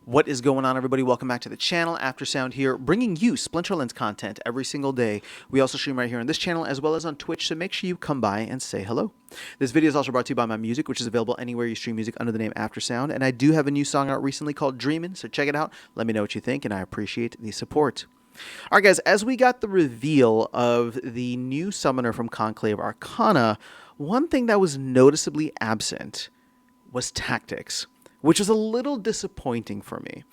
What is going on, everybody? Welcome back to the channel. Aftersound here, bringing you Splinterlands content every single day. We also stream right here on this channel as well as on Twitch, so make sure you come by and say hello. This video is also brought to you by my music, which is available anywhere you stream music under the name Aftersound, and I do have a new song out recently called Dreamin', so check it out. Let me know what you think, and I appreciate the support. All right, guys, as we got the reveal of the new summoner from Conclave Arcana, one thing that was noticeably absent was tactics, which was a little disappointing for me.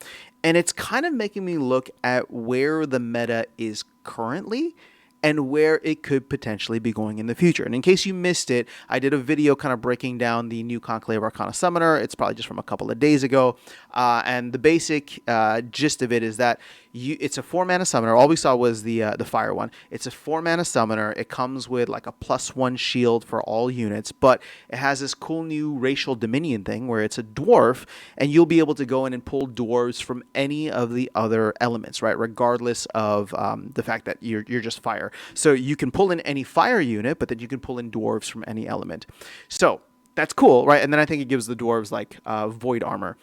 And it's kind of making me look at where the meta is currently and where it could potentially be going in the future. And in case you missed it, I did a video kind of breaking down the new Conclave Arcana Summoner. It's probably just from a couple of days ago. And the basic gist of it is that it's a 4-mana summoner. All we saw was the fire one. It's a 4-mana summoner. It comes with like a +1 shield for all units, but it has this cool new racial dominion thing where it's a dwarf, and you'll be able to go in and pull dwarves from any of the other elements, right? Regardless of the fact that you're just fire. So you can pull in any fire unit, but then you can pull in dwarves from any element. So that's cool, right? And then I think it gives the dwarves like void armor.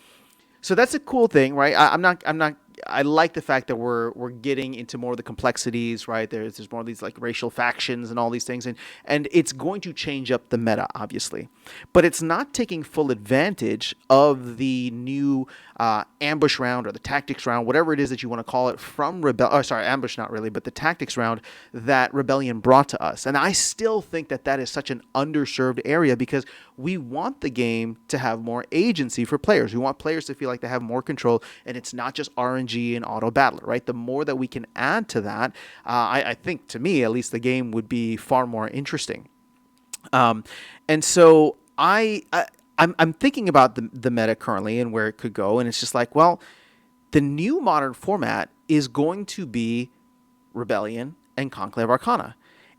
So that's a cool thing, right? I like the fact that we're getting into more of the complexities, right? There's more of these like racial factions and all these things, and it's going to change up the meta, obviously, but it's not taking full advantage of the new ambush round or the tactics round, whatever it is that you want to call it, from ambush not really, but the tactics round that Rebellion brought to us. And I still think that that is such an underserved area because we want the game to have more agency for players. We want players to feel like they have more control, and it's not just RNG and auto battler, right? The more that we can add to that, I think, to me at least, the game would be far more interesting. And so I'm thinking about the meta currently and where it could go, and it's just like, well, the new modern format is going to be Rebellion and Conclave Arcana.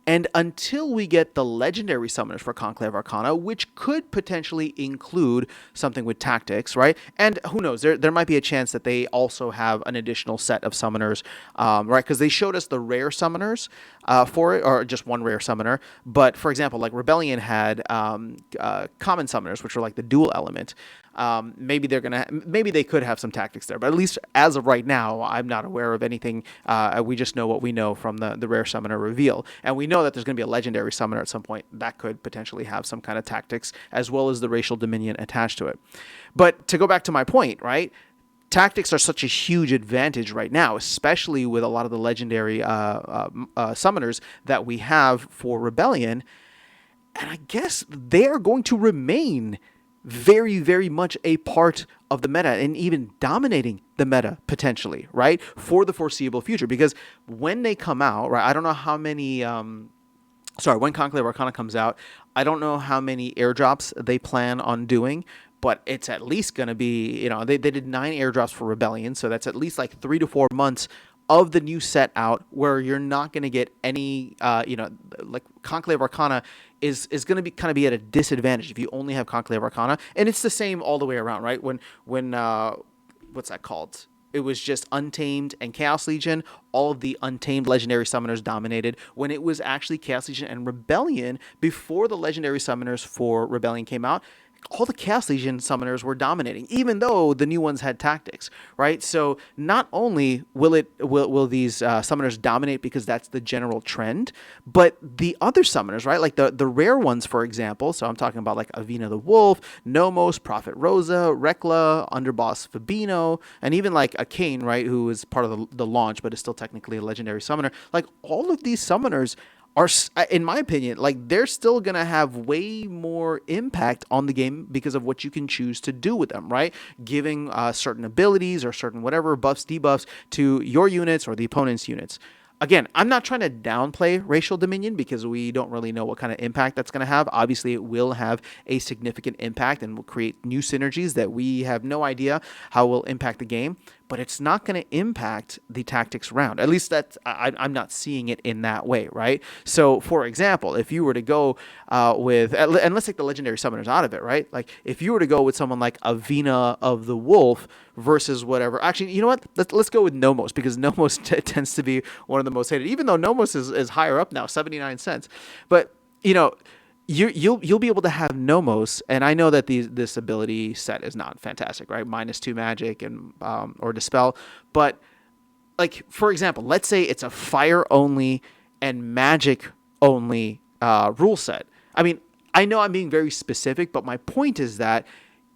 And until we get the legendary summoners for Conclave Arcana, which could potentially include something with tactics, right? And who knows, there might be a chance that they also have an additional set of summoners, right? Because they showed us the rare summoners for it, or just one rare summoner. But for example, like Rebellion had common summoners, which were like the dual element. Maybe they could have some tactics there, but at least as of right now, I'm not aware of anything. We just know what we know from the rare summoner reveal, and we know that there's going to be a legendary summoner at some point that could potentially have some kind of tactics as well as the racial dominion attached to it. But to go back to my point, right? Tactics are such a huge advantage right now, especially with a lot of the legendary summoners that we have for Rebellion, and I guess they are going to remain very, very much a part of the meta and even dominating the meta potentially, right, for the foreseeable future. Because when they come out, right, I don't know how many, when Conclave Arcana comes out, I don't know how many airdrops they plan on doing, but it's at least going to be, they did 9 airdrops for Rebellion, so that's at least like 3 to 4 months of the new set out where you're not going to get any, like Conclave Arcana is going to be at a disadvantage if you only have Conclave Arcana. And it's the same all the way around, right? When what's that called? It was just Untamed and Chaos Legion. All of the Untamed legendary summoners dominated. When it was actually Chaos Legion and Rebellion, before the legendary summoners for Rebellion came out, all the Chaos Legion summoners were dominating, even though the new ones had tactics, right? So not only will these summoners dominate because that's the general trend, but the other summoners, right? Like the rare ones, for example. So I'm talking about like Avina the Wolf, Nomos, Prophet Rosa, Rekla, Underboss Fabino, and even like a Kane, right? Who is part of the launch, but is still technically a legendary summoner. Like all of these summoners are, in my opinion, like they're still going to have way more impact on the game because of what you can choose to do with them, right? Giving certain abilities or certain whatever buffs, debuffs to your units or the opponent's units. Again, I'm not trying to downplay racial dominion because we don't really know what kind of impact that's going to have. Obviously, it will have a significant impact and will create new synergies that we have no idea how will impact the game. But it's not going to impact the tactics round. At least I'm not seeing it in that way, right? So, for example, if you were to go with, and let's take the legendary summoners out of it, right? Like, if you were to go with someone like Avina of the Wolf versus whatever. Actually, you know what? Let's go with Nomos, because Nomos tends to be one of the most hated, even though Nomos is higher up now, 79 cents. But, you'll be able to have Nomos, and I know that this ability set is not fantastic, right? -2 magic and or dispel, but like for example, let's say it's a fire only and magic only rule set. I mean, I know I'm being very specific, but my point is that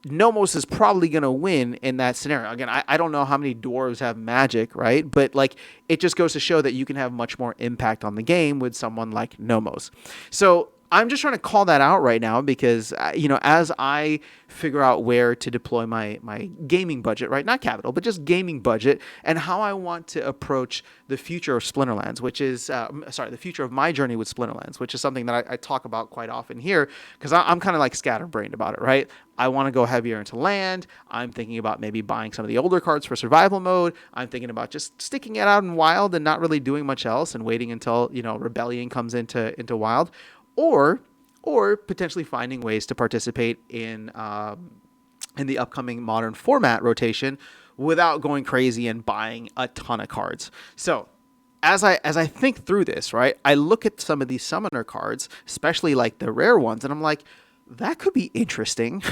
Nomos is probably going to win in that scenario. Again, I don't know how many dwarves have magic, right? But like, it just goes to show that you can have much more impact on the game with someone like Nomos. So I'm just trying to call that out right now because, as I figure out where to deploy my gaming budget, right? Not capital, but just gaming budget, and how I want to approach the future of Splinterlands, which is, the future of my journey with Splinterlands, which is something that I talk about quite often here because I'm kind of like scatterbrained about it, right? I want to go heavier into land. I'm thinking about maybe buying some of the older cards for survival mode. I'm thinking about just sticking it out in wild and not really doing much else and waiting until, Rebellion comes into wild. Or potentially finding ways to participate in the upcoming modern format rotation without going crazy and buying a ton of cards. So as I think through this, right, I look at some of these summoner cards, especially like the rare ones, and I'm like, that could be interesting,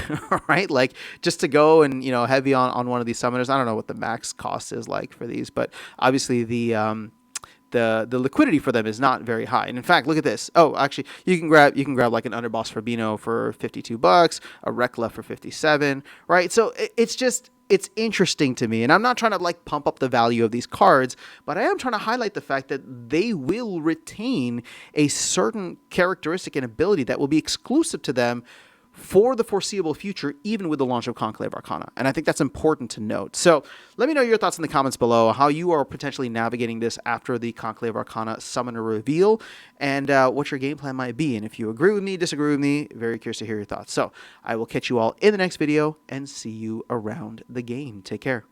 right? Like just to go and, heavy on one of these summoners. I don't know what the max cost is like for these, but obviously the liquidity for them is not very high. And in fact, look at this. Oh, actually, you can grab like an Underboss Fabino for $52, a Rekla for 57, right? So it's interesting to me, and I'm not trying to like pump up the value of these cards, but I am trying to highlight the fact that they will retain a certain characteristic and ability that will be exclusive to them for the foreseeable future, even with the launch of Conclave Arcana. And I think that's important to note. So let me know your thoughts in the comments below, how you are potentially navigating this after the Conclave Arcana summoner reveal, and what your game plan might be. And if you agree with me, disagree with me, very curious to hear your thoughts. So I will catch you all in the next video and see you around the game. Take care.